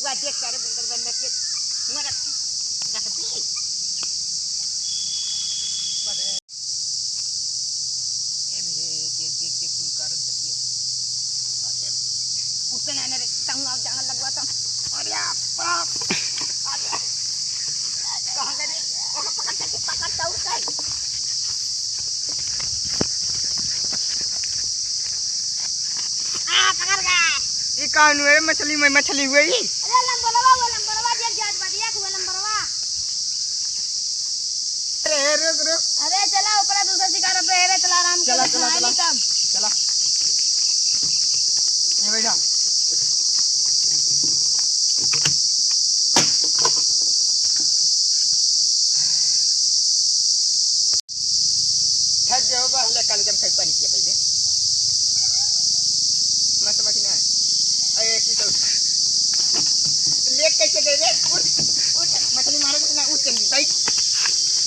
वह देख सारे बिल्डर बन के मर रखती है देख तुम कर जल्दी उतना ने तंग आ जाने लगवाता अरे बाप अरे कहां गए ओका पकड़ता उसका आ पकड़ गया ये कौन है मछली में मछली हुई अरे लंबरवा देख जात बढ़िया को लंबरवा अरे रुक अरे चला ऊपर दूसरा शिकार पे है चला आराम चला से चला चला चला ये बैठा थक जाओ बा हले काले जम खाई पानी पिया पहले मस्त मखिना अरे एक पीस लेक कैसे गए रे उठ मछली मारे तो ना उठ चली भाई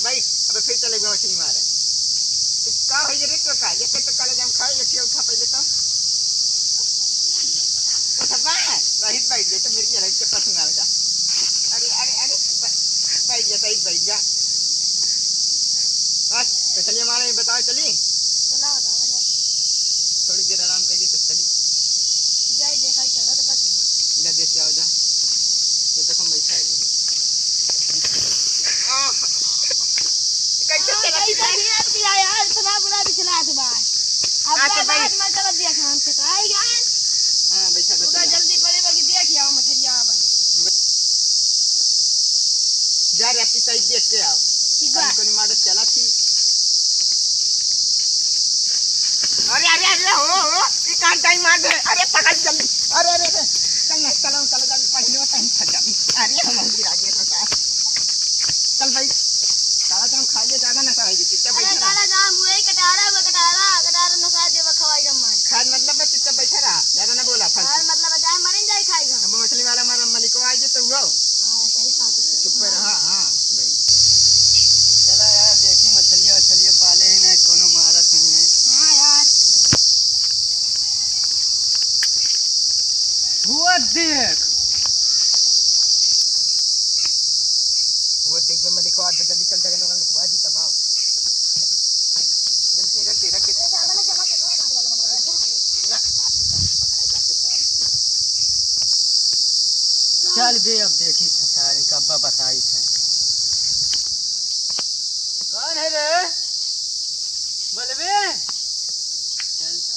भाई अब फिर चलेगा मछली मारे तो का हो जे रे तो का ये तो काले जम खाए ये उठा पहले तो उठा रहित बैठ गए तो मेरी ये लग के पसंद आ जा अरे अरे अरे बैठ जा सही बैठ जा बस तो चलिए हमारे बताओ चली चला बताओ थोड़ी देर आराम करिए तब चली जाई देखा चढ़ा तो बस इधर देख के आओ जा ये तक हम बैठा है कैसे चला यार इतना बुरा भी चला तो बात अब बात मत कर दिया खान से आई गान हां बैठा उधर जल्दी पड़े बाकी देख आओ मछलियां भाई जा रे अपनी साइड देख के आओ कोनी माडत चला थी अरे अरे अरे हो ये कान टाइम मार दे अरे पकड़ जल्दी अरे अरे चल ना चलो चलो जल्दी पहले में टाइम फट जाती अरे हम गिरा दिए तो चल भाई काला जाम खा ले ज्यादा ना खाएगी चित्ता अरे बैठा काला जाम हुए कटारा न खा दे खवाई जम्मा खाद मतलब चित्ता बैठा रहा ज्यादा ना बोला फल और मतलब जाए मरिन जाए खाएगा अब मछली वाला मारा मलिको आ जे तो वो हां सही बात है चुप रहा हां भाई चला यार देखी मछलियां पाले ही नहीं कोनो मारत है हां यार वो देख में मलिको आ जल्दी चल जगह निकल को आज तबाव जल्दी रख दे मैंने जमा के मार वाला बना दिया चल बे अब देखी था सारी कब्बा बताई था कौन है रे बोलबे चल तो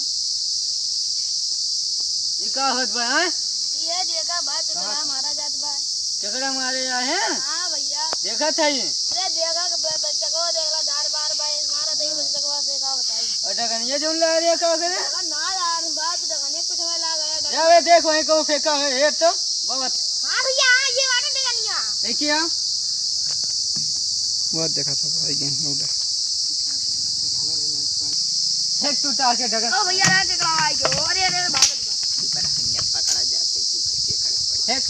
ये का होत बा हैं ये देखा भाई कितना मारा जात बा केकड़ा मारे आए हैं हां भैया देखा था ये अरे देखा बच्चा देखला दार बार भाई मारा दई बच्चा से का बताई अटा कनिया जोन ला रे का करे ना यार बात दगने कुछ में ला गया या वे देख वहीं को फेंका है ये तो बाबा हां भैया ये वाला दगनिया देखिए आप बहुत देखा था भाई गेम उधर फेंक तू टार के डगर ओ भैया रा के कराई जो अरे अरे भागत बा पर हन्या पकड़ा जाते तू करके खड़े पड़े फेंक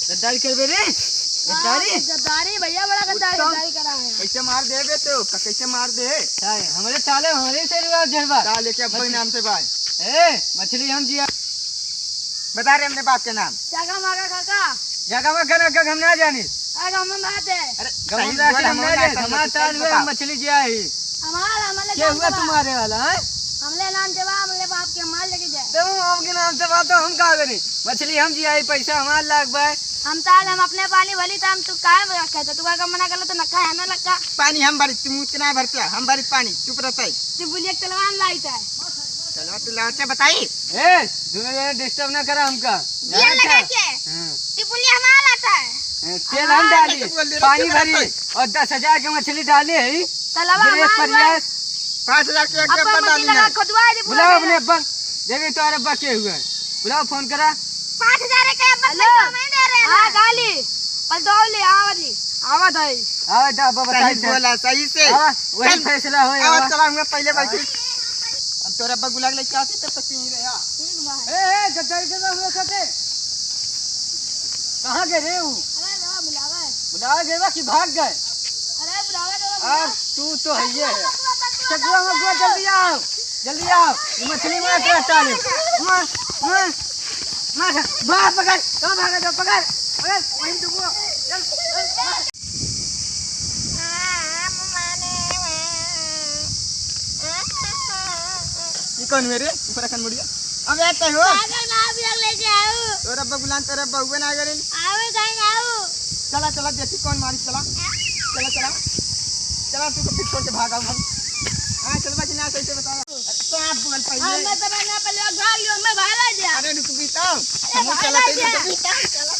गद्दारी करबे रे गद्दारी भैया बड़ा गद्दारी करा है कैसे मार देबे तो कैसे मार दे हाय हमारे ताले हमारे से रिवाज झड़वा ताले के अपने नाम से भाई ए मछली हम जिया बता रहे हमने बाप के नाम जागा मागा काका जगह में गना का हम ना जानी अरे हम बात है अरे गमला से हम ना जाने हमारा ताल में मछली जिया है हमारा हमले क्या हुआ तुम्हारे वाला है हमले नाम देवा हमले बाप के माल लेके जाए तुम आपके नाम से बात हम का करें मछली हम जिया पैसा हमारा लाग भाई हम ताल हम अपने पानी भली तो हम तू काहे रखा था तू का मना कर तो नखा है ना लक्का पानी हम भरी तुम इतना भरते हम भरी पानी चुप रहता है तू बुलिया तलवान लाइता है चलो तू लाचे बताई ए तुम्हें डिस्टर्ब ना करा हमका ये लगा के तू बुलिया हमारा लाता है तेल हम डाली पानी भरी और 10,000 की मछली डाली है तलवा प्रयास 5,000 के एक डब्बा डाली ना बुलाओ अपने अब्बा देखे तो अरे अब्बा के हुआ बुलाओ फोन करा 5,000 के अब्बा पैसा मैं दे रहे हां गाली पलटोली आवली आवत है आवत अब्बा बताई बोला सही से वही फैसला होए आवत चलाऊंगा पहले बैठ अब तोरा अब्बा गुलाग ले चाहती तब तक नहीं रहा ठीक भाई ए गद्दारी के हम खाते कहां गए रे वो अरे ना बुला गए कि भाग गए अरे बुलावा अब तू तो है ये चकुआ में जल्दी आओ ये मछली मार के डाले मार बाहर पकड़ कहाँ भागा जाओ पकड़ पकड़ वहीं तो वो चल चल मार। ये कौन मेरे ऊपर रखन मुड़िया अब आता हो पागल ना भी लेके आओ तो रब्बा बुलान तो रब्बा हुआ ना करें आओ कहीं आओ चला चला देखी कौन मारी चला चला चला चला तू को फिर छोड़ के भागा हम हां चल बच ना कैसे बता सांप बोल पहले मैं तो ना पहले भाग लियो मैं भागा दिया अरे रुक बीता अरे हम चला भागा चला दिया। चला